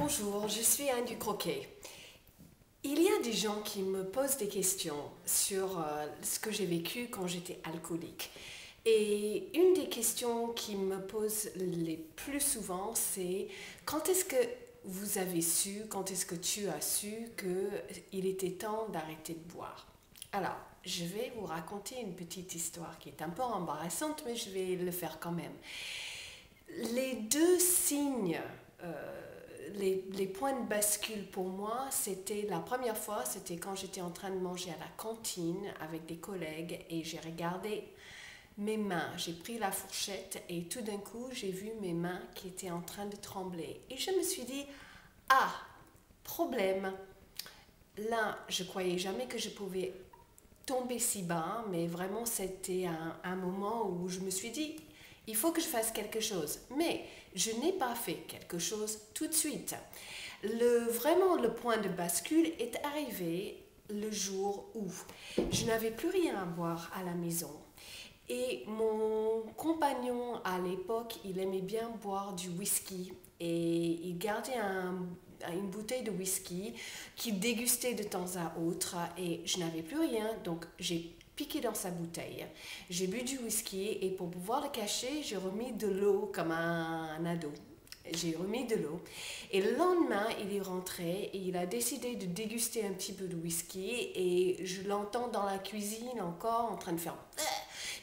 Bonjour, je suis Anne du Croquet. Il y a des gens qui me posent des questions sur ce que j'ai vécu quand j'étais alcoolique. Et une des questions qui me posent les plus souvent, c'est quand est-ce que vous avez su, quand est-ce que tu as su qu'il était temps d'arrêter de boire? Alors, je vais vous raconter une petite histoire qui est un peu embarrassante, mais je vais le faire quand même. Les deux signes, les points de bascule pour moi, c'était la première fois, c'était quand j'étais en train de manger à la cantine avec des collègues et j'ai regardé mes mains. J'ai pris la fourchette et tout d'un coup, j'ai vu mes mains qui étaient en train de trembler. Et je me suis dit, ah, problème. Là, je croyais jamais que je pouvais tomber si bas, mais vraiment c'était un moment où je me suis dit, il faut que je fasse quelque chose. Mais je n'ai pas fait quelque chose tout de suite. Vraiment, le point de bascule est arrivé le jour où je n'avais plus rien à boire à la maison. Et mon compagnon à l'époque, il aimait bien boire du whisky et il gardait une bouteille de whisky qu'il dégustait de temps à autre et je n'avais plus rien, donc j'ai piqué dans sa bouteille. J'ai bu du whisky et pour pouvoir le cacher, j'ai remis de l'eau comme un ado. J'ai remis de l'eau et le lendemain il est rentré et il a décidé de déguster un petit peu de whisky et je l'entends dans la cuisine encore en train de faire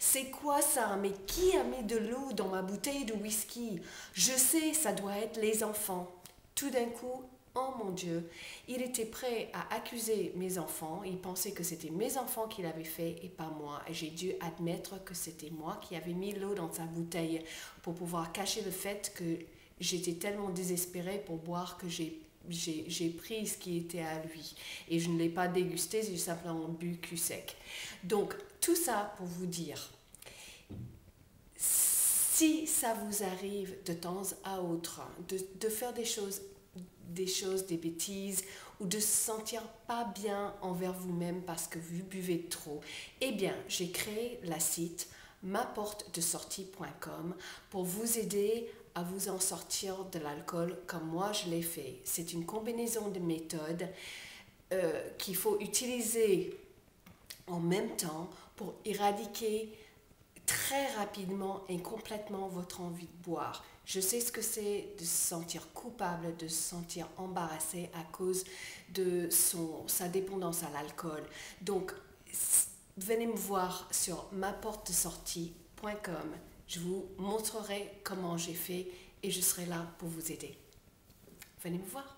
c'est quoi ça? Mais qui a mis de l'eau dans ma bouteille de whisky? Je sais, ça doit être les enfants. Tout d'un coup, oh mon Dieu, il était prêt à accuser mes enfants. Il pensait que c'était mes enfants qui l'avaient fait et pas moi. Et j'ai dû admettre que c'était moi qui avais mis l'eau dans sa bouteille pour pouvoir cacher le fait que j'étais tellement désespérée pour boire que j'ai pris ce qui était à lui et je ne l'ai pas dégusté, j'ai simplement bu cul sec. Donc tout ça pour vous dire, si ça vous arrive de temps à autre de faire des bêtises ou de se sentir pas bien envers vous-même parce que vous buvez trop, eh bien j'ai créé la site maportedesortie.com pour vous aider à vous en sortir de l'alcool comme moi je l'ai fait. C'est une combinaison de méthodes qu'il faut utiliser en même temps pour éradiquer très rapidement et complètement votre envie de boire. Je sais ce que c'est de se sentir coupable, de se sentir embarrassé à cause de sa dépendance à l'alcool. Donc, venez me voir sur maportedesortie.com. Je vous montrerai comment j'ai fait et je serai là pour vous aider. Venez me voir.